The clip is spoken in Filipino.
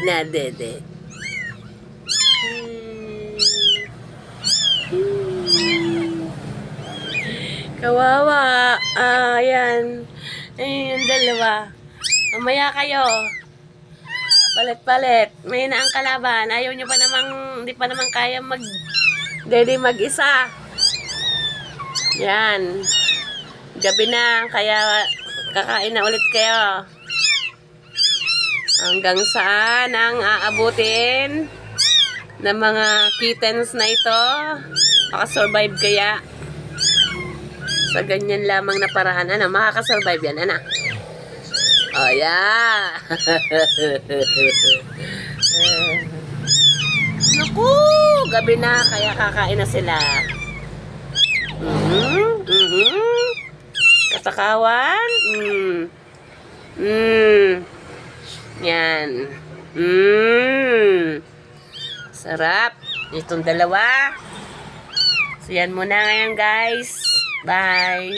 Nadede. Kawawa. Ayan. Ayun, yung dalawa. Mamaya kayo. Palit-palit. May na ang kalaban. Ayaw nyo pa namang, hindi pa naman kaya dede mag-isa. Yan. Gabi na, kaya kakain na ulit kayo. Hanggang saan ang aabutin ng mga kittens na ito? Makasurvive kaya? Sa ganyan lamang na paraan, ano, makakasurvive yan, ano? Oh, yeah! Naku! Gabi na, kaya kakain na sila. Kasakawan? Yan. Sarap. Itong dalawa. So, yan muna ngayon, guys. Bye!